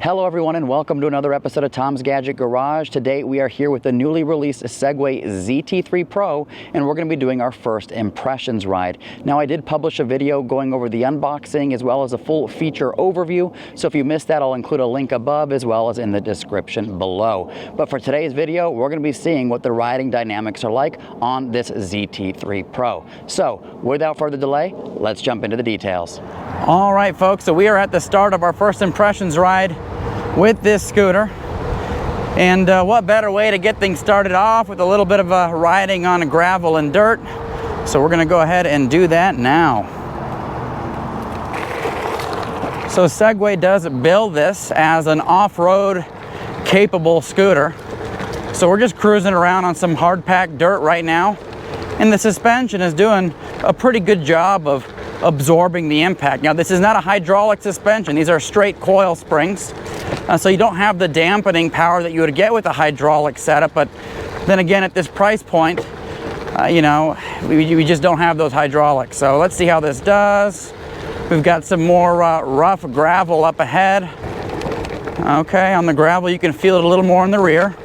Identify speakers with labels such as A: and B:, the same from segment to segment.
A: Hello everyone and welcome to another episode of Tom's Gadget Garage. Today we are here with the newly released Segway ZT3 Pro and we're going to be doing our first impressions ride. Now I did publish a video going over the unboxing as well as a full feature overview, so if you missed that I'll include a link above as well as in the description below. But for today's video we're going to be seeing what the riding dynamics are like on this ZT3 Pro. So without further delay, let's jump into the details. All right folks, so we are at the start of our first impressions ride with this scooter, and what better way to get things started off with a little bit of riding on gravel and dirt. So we're gonna go ahead and do that now. So Segway does bill this as an off-road capable scooter. So we're just cruising around on some hard-packed dirt right now, and the suspension is doing a pretty good job of absorbing the impact. Now this is not a hydraulic suspension, these are straight coil springs. So you don't have the dampening power that you would get with a hydraulic setup, but then again at this price point, you know, we just don't have those hydraulics. So let's see how this does. We've got some more rough gravel up ahead. Okay, on the gravel you can feel it a little more in the rear.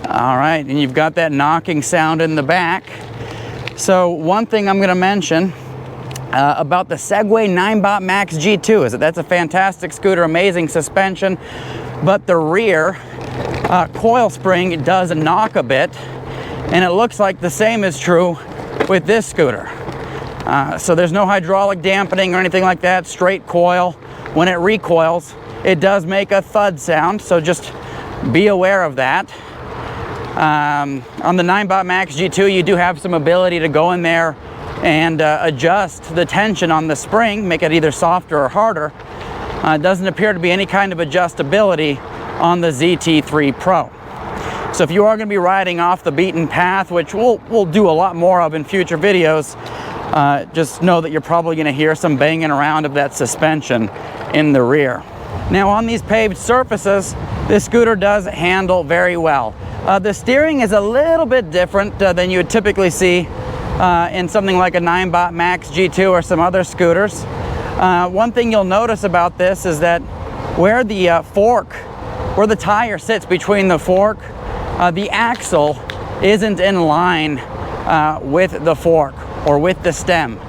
A: All right, and you've got that knocking sound in the back. So one thing I'm going to mention about the Segway ninebot Max G2 is that that's a fantastic scooter, amazing suspension, but the rear coil spring does knock a bit, and it looks like the same is true with this scooter. So there's no hydraulic dampening or anything like that, straight coil. When it recoils, it does make a thud sound, so just be aware of that. On the ninebot Max G2, you do have some ability to go in there and adjust the tension on the spring, make it either softer or harder. It doesn't appear to be any kind of adjustability on the ZT3 Pro. So if you are going to be riding off the beaten path, which we'll do a lot more of in future videos, just know that you're probably going to hear some banging around of that suspension in the rear. Now on these paved surfaces, this scooter does handle very well. The steering is a little bit different than you would typically see in something like a ninebot Max G2 or some other scooters. One thing you'll notice about this is that where the fork, where the tire sits between the fork, the axle isn't in line with the fork or with the stem.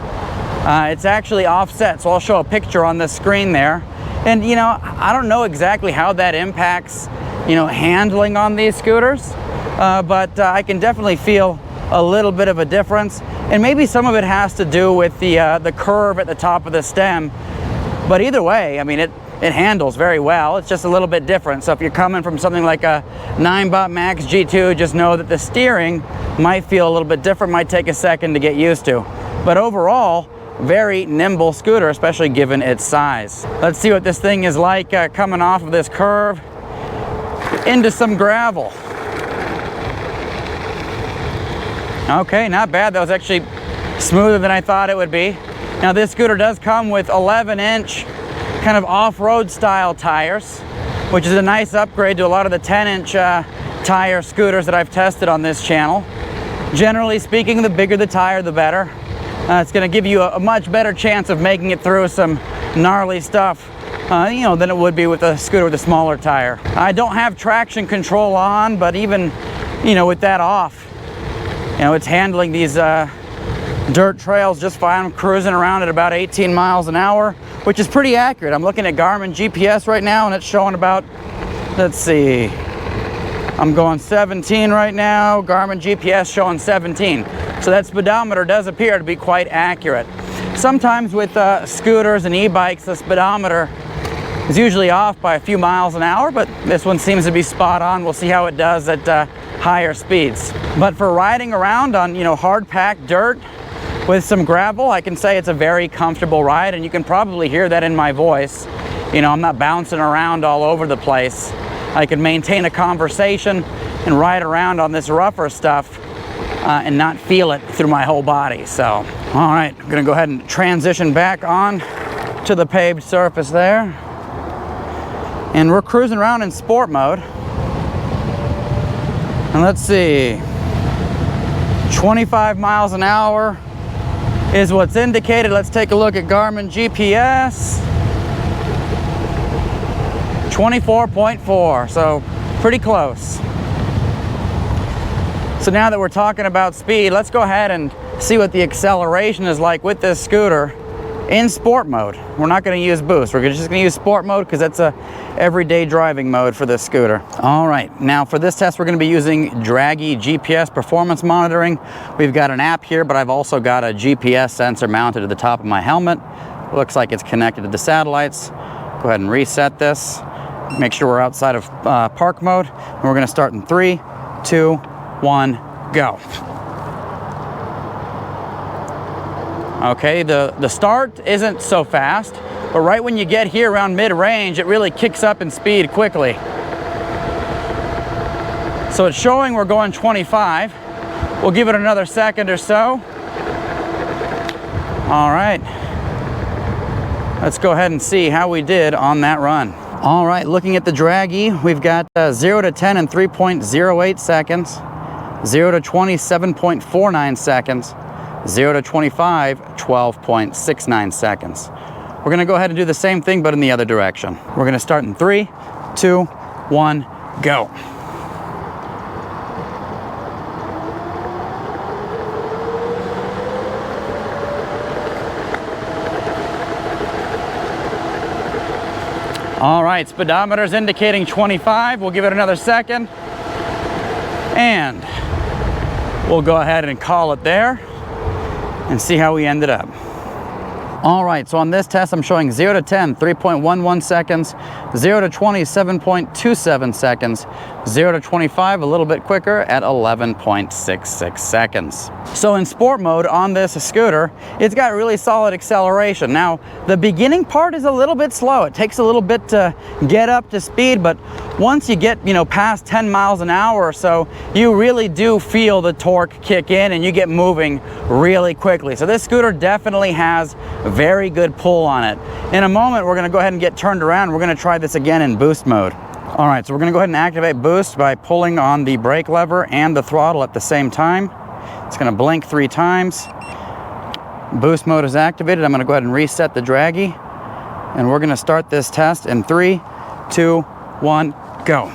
A: It's actually offset, so I'll show a picture on the screen there. And you know, I don't know exactly how that impacts, you know, handling on these scooters, but I can definitely feel a little bit of a difference, and maybe some of it has to do with the curve at the top of the stem. But either way, I mean, it handles very well. It's just a little bit different. So if you're coming from something like a ninebot Max G2, just know that the steering might feel a little bit different, might take a second to get used to. But overall, very nimble scooter, especially given its size. Let's see what this thing is like coming off of this curve into some gravel. Okay, not bad. That was actually smoother than I thought it would be. Now this scooter does come with 11-inch kind of off-road style tires, which is a nice upgrade to a lot of the 10-inch tire scooters that I've tested on this channel. Generally speaking, the bigger the tire, the better. It's going to give you a much better chance of making it through some gnarly stuff, you know, than it would be with a scooter with a smaller tire. I don't have traction control on, but even, you know, with that off, you know, it's handling these dirt trails just fine. I'm cruising around at about 18 miles an hour, which is pretty accurate. I'm looking at Garmin GPS right now, and it's showing about, let's see, I'm going 17 right now. Garmin GPS showing 17. So that speedometer does appear to be quite accurate. Sometimes with scooters and e-bikes, the speedometer is usually off by a few miles an hour, but this one seems to be spot on. We'll see how it does at higher speeds. But for riding around on, you know, hard-packed dirt with some gravel, I can say it's a very comfortable ride, and you can probably hear that in my voice. You know, I'm not bouncing around all over the place. I can maintain a conversation and ride around on this rougher stuff and not feel it through my whole body. So, all right, I'm gonna go ahead and transition back on to the paved surface there. And we're cruising around in sport mode. And let's see, 25 miles an hour is what's indicated. Let's take a look at Garmin GPS. 24.4, so pretty close. So now that we're talking about speed, let's go ahead and see what the acceleration is like with this scooter in sport mode. We're not going to use boost. We're just going to use sport mode because that's a everyday driving mode for this scooter. All right, now for this test, we're going to be using Draggy GPS performance monitoring. We've got an app here, but I've also got a GPS sensor mounted to the top of my helmet. Looks like it's connected to the satellites. Go ahead and reset this. Make sure we're outside of park mode. And we're going to start in 3, 2, 1, go. Okay, the start isn't so fast, but right when you get here around mid-range, it really kicks up in speed quickly. So it's showing we're going 25. We'll give it another second or so. All right. Let's go ahead and see how we did on that run. All right, looking at the Draggy, we've got 0 to 10 in 3.08 seconds, 0 to 20, 7.49 seconds, 0 to 25, 12.69 seconds. We're going to go ahead and do the same thing, but in the other direction. We're going to start in 3, 2, 1, go. All right, speedometer's indicating 25. We'll give it another second. And we'll go ahead and call it there and see how we ended up. All right, so on this test, I'm showing 0 to 10, 3.11 seconds, 0 to 20, 7.27 seconds, 0 to 25, a little bit quicker at 11.66 seconds. So in sport mode on this scooter, it's got really solid acceleration. Now, the beginning part is a little bit slow. It takes a little bit to get up to speed, but once you get, past 10 miles an hour or so, you really do feel the torque kick in and you get moving really quickly. So this scooter definitely has very good pull on it. In a moment, we're going to go ahead and get turned around. We're going to try this again in boost mode. All right, so we're going to go ahead and activate boost by pulling on the brake lever and the throttle at the same time. It's going to blink 3 times. Boost mode is activated. I'm going to go ahead and reset the Draggy, and we're going to start this test in 3, 2, 1, go.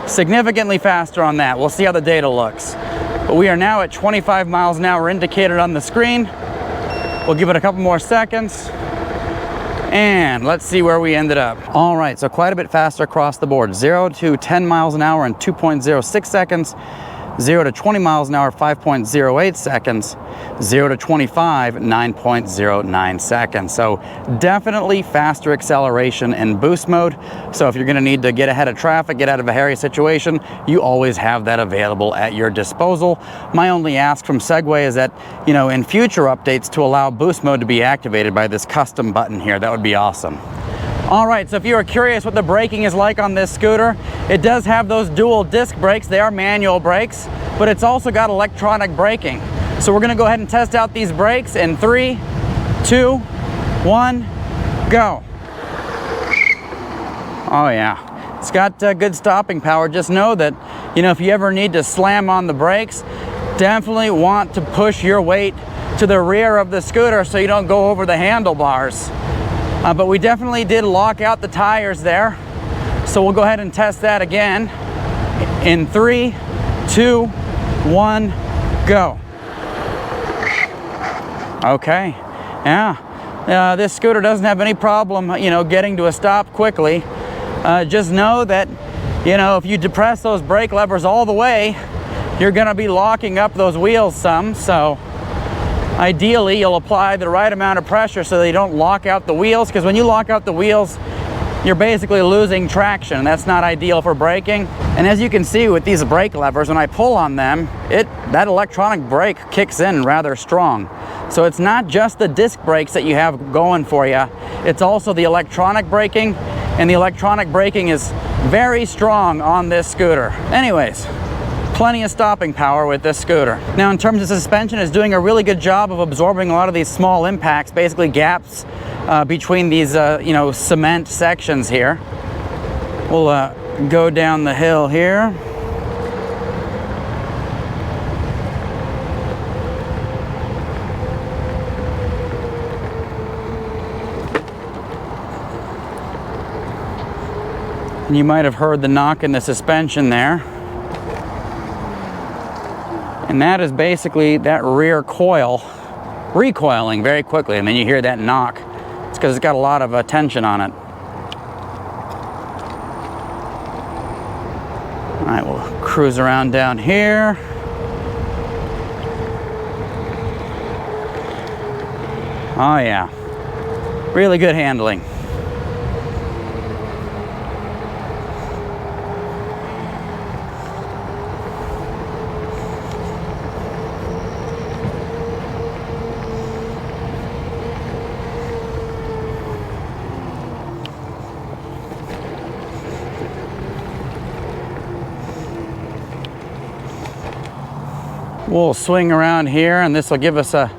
A: Significantly faster on that. We'll see how the data looks. But we are now at 25 miles an hour indicated on the screen. We'll give it a couple more seconds. And let's see where we ended up. All right, so quite a bit faster across the board. 0 to 10 miles an hour in 2.06 seconds. 0 to 20 miles an hour, 5.08 seconds. 0 to 25, 9.09 seconds. So definitely faster acceleration in boost mode. So if you're going to need to get ahead of traffic, get out of a hairy situation, you always have that available at your disposal. My only ask from Segway is that, in future updates to allow boost mode to be activated by this custom button here. That would be awesome. All right, so if you are curious what the braking is like on this scooter, it does have those dual disc brakes. They are manual brakes, but it's also got electronic braking. So we're gonna go ahead and test out these brakes in 3, 2, 1, go. Oh yeah, it's got good stopping power. Just know that, if you ever need to slam on the brakes, definitely want to push your weight to the rear of the scooter so you don't go over the handlebars. But we definitely did lock out the tires there. So we'll go ahead and test that again in 3, 2, 1, go. Okay, yeah, this scooter doesn't have any problem, getting to a stop quickly. Just know that, if you depress those brake levers all the way, you're gonna be locking up those wheels some. So ideally, you'll apply the right amount of pressure so they don't lock out the wheels, because when you lock out the wheels, you're basically losing traction. That's not ideal for braking. And as you can see with these brake levers, when I pull on them, that electronic brake kicks in rather strong. So it's not just the disc brakes that you have going for you, it's also the electronic braking, and the electronic braking is very strong on this scooter. Anyways, plenty of stopping power with this scooter. Now in terms of suspension, it's doing a really good job of absorbing a lot of these small impacts, basically gaps between these cement sections here. We'll go down the hill here. And you might have heard the knock in the suspension there. And that is basically that rear coil recoiling very quickly, and then you hear that knock. It's because it's got a lot of tension on it. All right, we'll cruise around down here. Oh yeah, really good handling. We'll swing around here, and this will give us a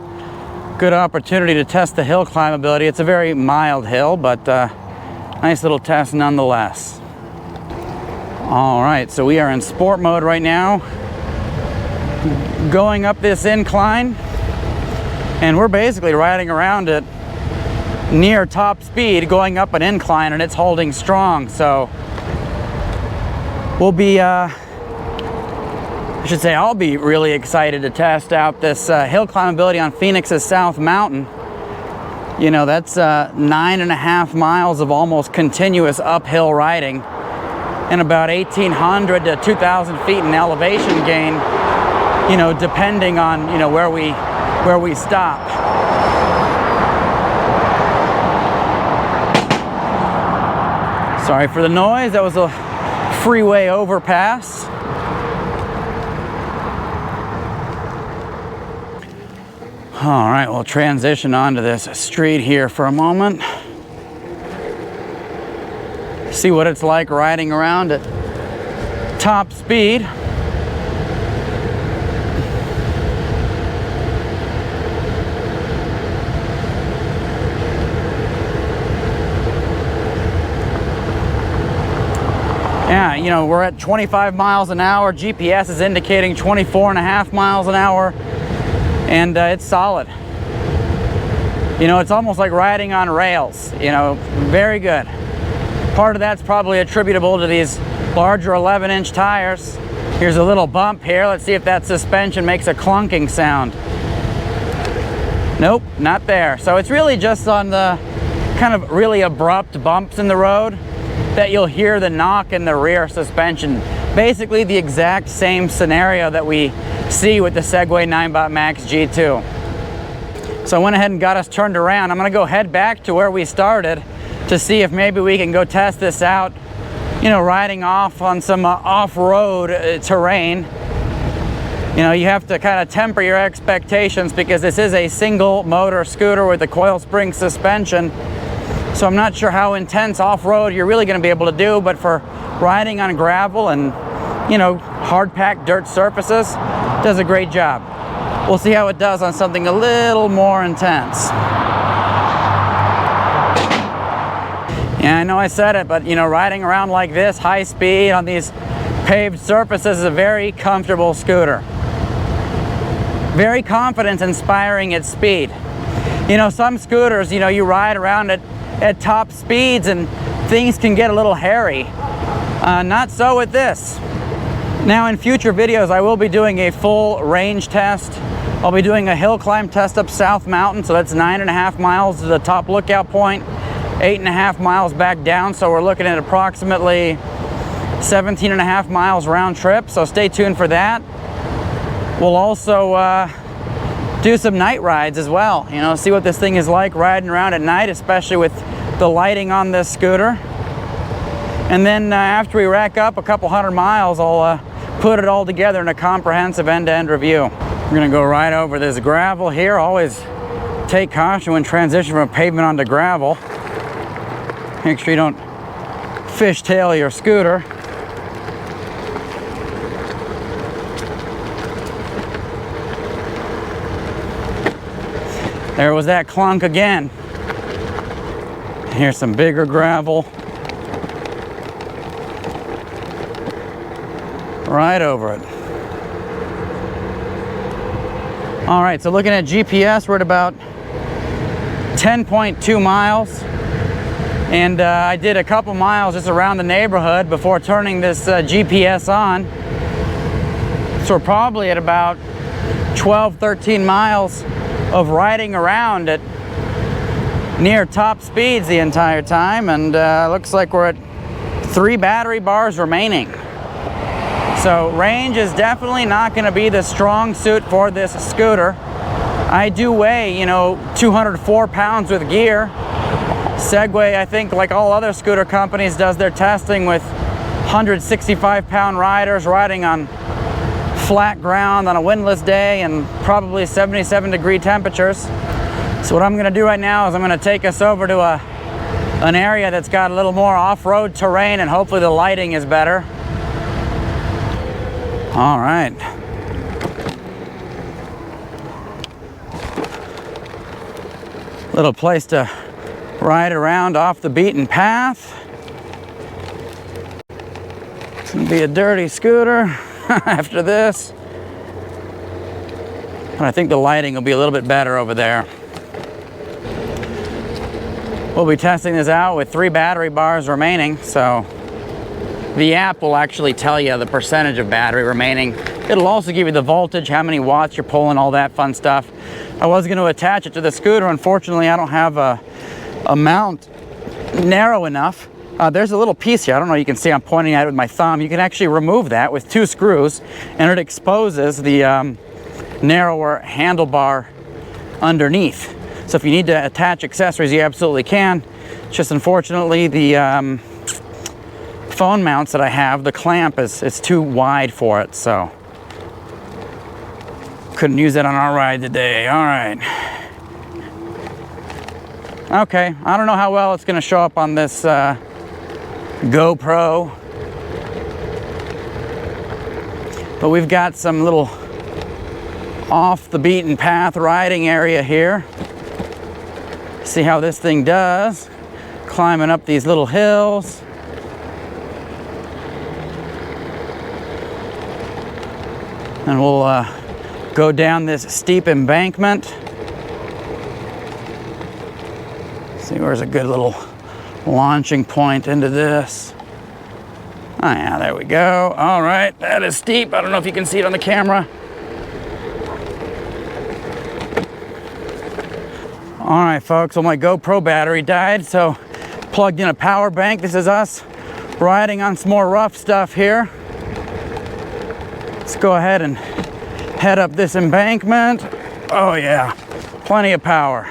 A: good opportunity to test the hill climbability. It's a very mild hill, but nice little test nonetheless. All right, so we are in sport mode right now, going up this incline, and we're basically riding around it near top speed, going up an incline, and it's holding strong. So we'll be I should say I'll be really excited to test out this hill climbability on Phoenix's South Mountain. You know, that's 9.5 miles of almost continuous uphill riding and about 1,800 to 2,000 feet in elevation gain, you know, depending on, you know, where we stop. Sorry for the noise, that was a freeway overpass. All right, we'll transition onto this street here for a moment. See what it's like riding around at top speed. Yeah, you know, we're at 25 miles an hour. GPS is indicating 24.5 miles an hour. And it's solid. You know, it's almost like riding on rails, you know, very good. Part of that's probably attributable to these larger 11-inch tires. Here's a little bump here. Let's see if that suspension makes a clunking sound. Nope, not there. So it's really just on the kind of really abrupt bumps in the road that you'll hear the knock in the rear suspension. Basically the exact same scenario that we see with the Segway ninebot Max G2. So I went ahead and got us turned around. I'm gonna go head back to where we started to see if maybe we can go test this out, you know, riding off on some off-road terrain. You know, you have to kind of temper your expectations because this is a single motor scooter with a coil spring suspension. So I'm not sure how intense off-road you're really gonna be able to do, but for riding on gravel and, you know, hard-packed dirt surfaces, does a great job. We'll see how it does on something a little more intense. Yeah, I know I said it, but you know, riding around like this, high speed on these paved surfaces is a very comfortable scooter. Very confidence inspiring at speed. You know, some scooters, you know, you ride around at top speeds and things can get a little hairy. Not so with this. Now in future videos I will be doing a full range test. I'll be doing a hill climb test up South Mountain, so that's 9.5 miles to the top lookout point, 8.5 miles back down, so we're looking at approximately 17.5 miles round trip, so stay tuned for that. We'll also do some night rides as well, you know, see what this thing is like riding around at night, especially with the lighting on this scooter. And then after we rack up a couple hundred miles, I'll put it all together in a comprehensive end-to-end review. We're gonna go right over this gravel here. Always take caution when transitioning from pavement onto gravel. Make sure you don't fishtail your scooter. There was that clunk again. Here's some bigger gravel. Right over it. All right, so looking at GPS, we're at about 10.2 miles. And I did a couple miles just around the neighborhood before turning this GPS on. So we're probably at about 12, 13 miles of riding around at near top speeds the entire time, and looks like we're at 3 battery bars remaining. So range is definitely not going to be the strong suit for this scooter. I do weigh, you know, 204 pounds with gear. Segway, I think, like all other scooter companies, does their testing with 165-pound riders riding on flat ground on a windless day and probably 77-degree temperatures. So what I'm going to do right now is I'm going to take us over to an area that's got a little more off-road terrain, and hopefully the lighting is better. All right. Little place to ride around off the beaten path. It's gonna be a dirty scooter after this. But I think the lighting will be a little bit better over there. We'll be testing this out with 3 battery bars remaining, so the app will actually tell you the percentage of battery remaining. It'll also give you the voltage, how many watts you're pulling, all that fun stuff. I was going to attach it to the scooter. Unfortunately, I don't have a mount narrow enough. There's a little piece here. I don't know, you can see I'm pointing at it with my thumb. You can actually remove that with 2 screws, and it exposes the narrower handlebar underneath. So if you need to attach accessories, you absolutely can. It's just unfortunately the phone mounts that I have, the clamp is too wide for it, so couldn't use it on our ride today. All right. Okay, I don't know how well it's going to show up on this GoPro, but we've got some little off the beaten path riding area here. See how this thing does, climbing up these little hills. And we'll go down this steep embankment. See where's a good little launching point into this. Oh yeah, there we go. All right, that is steep. I don't know if you can see it on the camera. All right, folks, well, my GoPro battery died, so plugged in a power bank. This is us riding on some more rough stuff here. Let's go ahead and head up this embankment. Oh yeah, plenty of power.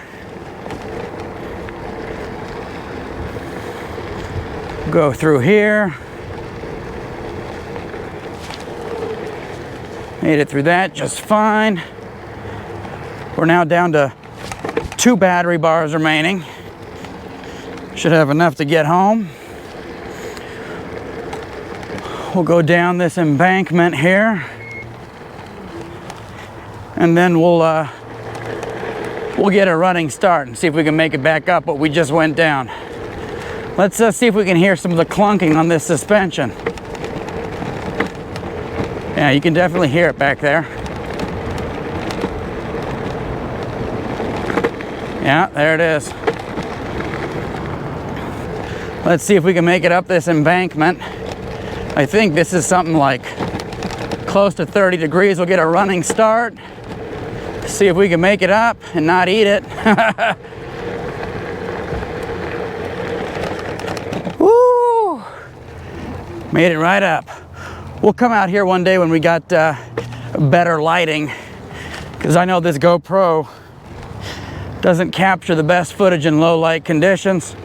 A: Go through here. Made it through that just fine. We're now down to 2 battery bars remaining. Should have enough to get home. We'll go down this embankment here, and then we'll get a running start and see if we can make it back up what we just went down. Let's see if we can hear some of the clunking on this suspension. Yeah, you can definitely hear it back there. Yeah, there it is. Let's see if we can make it up this embankment. I think this is something like close to 30 degrees. We'll get a running start. See if we can make it up and not eat it. Woo! Made it right up. We'll come out here one day when we got better lighting, because I know this GoPro doesn't capture the best footage in low light conditions.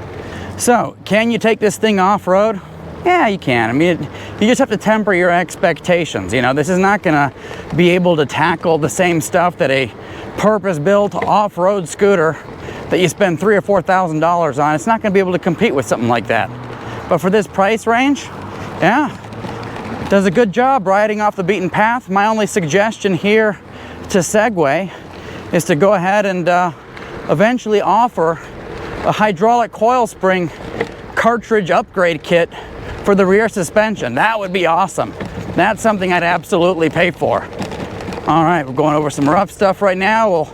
A: So, can you take this thing off-road? Yeah, you can. I mean, you just have to temper your expectations. You know, this is not gonna be able to tackle the same stuff that a purpose-built off-road scooter that you spend $3,000 or $4,000 on, it's not gonna be able to compete with something like that. But for this price range, yeah, it does a good job riding off the beaten path. My only suggestion here to Segway is to go ahead and eventually offer a hydraulic coil spring cartridge upgrade kit for the rear suspension. That would be awesome. That's something I'd absolutely pay for. All right, we're going over some rough stuff right now. We'll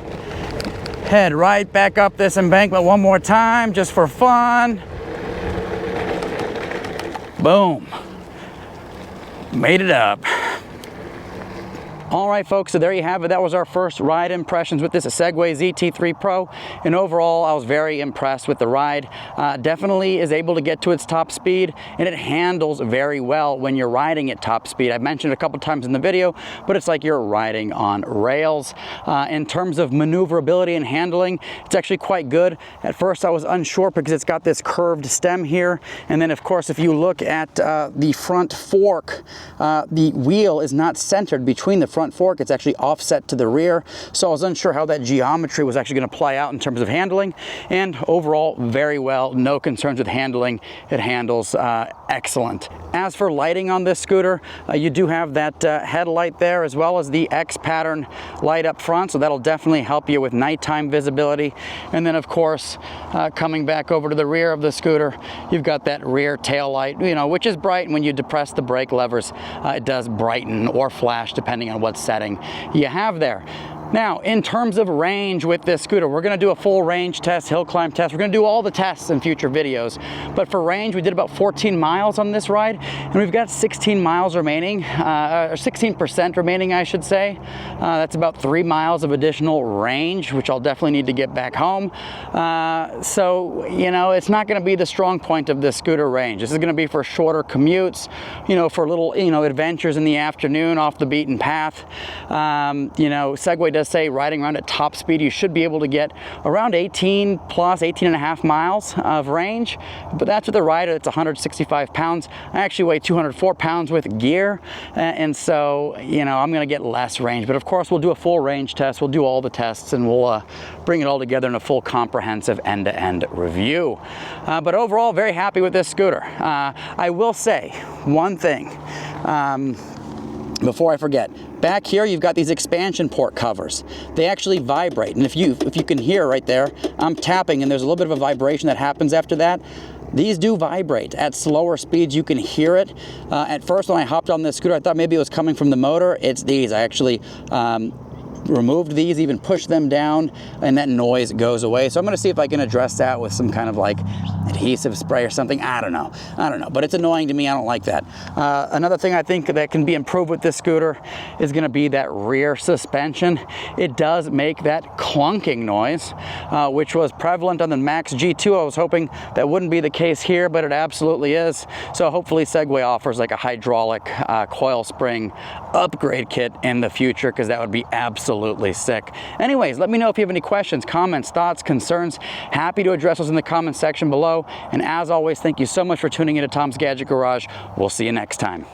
A: head right back up this embankment one more time just for fun. Boom. Made it up. All right, folks, so there you have it. That was our first ride impressions with this Segway ZT3 Pro. And overall, I was very impressed with the ride. Definitely is able to get to its top speed, and it handles very well when you're riding at top speed. I've mentioned it a couple times in the video, but it's like you're riding on rails. In terms of maneuverability and handling, it's actually quite good. At first, I was unsure because it's got this curved stem here. And then, of course, if you look at the front fork, the wheel is not centered between the front fork. It's actually offset to the rear, so I was unsure how that geometry was actually going to play out in terms of handling. And overall, very well, no concerns with handling. It handles excellent. As for lighting on this scooter, you do have that headlight there, as well as the X pattern light up front, so that'll definitely help you with nighttime visibility. And then, of course, coming back over to the rear of the scooter, you've got that rear tail light, you know, which is bright. When you depress the brake levers, it does brighten or flash depending on what setting you have there. Now, in terms of range with this scooter, we're going to do a full range test, hill climb test. We're going to do all the tests in future videos. But for range, we did about 14 miles on this ride, and we've got 16 miles remaining, or 16% remaining, I should say. That's about 3 miles of additional range, which I'll definitely need to get back home. So, you know, it's not going to be the strong point of this scooter range. This is going to be for shorter commutes, you know, for little, you know, adventures in the afternoon off the beaten path. You know, Segway does say riding around at top speed, you should be able to get around 18 and a half miles of range, but that's with a rider that's 165 pounds. I actually weigh 204 pounds with gear, and so, you know, I'm gonna get less range, but of course we'll do a full range test, we'll do all the tests, and we'll bring it all together in a full comprehensive end-to-end review. But overall, very happy with this scooter. I will say one thing, before I forget. Back here, you've got these expansion port covers. They actually vibrate, and if you can hear right there, I'm tapping and there's a little bit of a vibration that happens after that. These do vibrate. At slower speeds, you can hear it. At first, when I hopped on this scooter, I thought maybe it was coming from the motor. It's these. I actually removed these, even pushed them down, and that noise goes away. So I'm gonna see if I can address that with some kind of like adhesive spray or something. I don't know, but it's annoying to me. I don't like that. Another thing I think that can be improved with this scooter is gonna be that rear suspension. It does make that clunking noise, which was prevalent on the Max G2. I was hoping that wouldn't be the case here, but it absolutely is. So hopefully Segway offers like a hydraulic coil spring upgrade kit in the future, because that would be absolutely sick. Anyways, let me know if you have any questions, comments, thoughts, concerns. Happy to address those in the comments section below. And as always, thank you so much for tuning into Tom's Gadget Garage. We'll see you next time.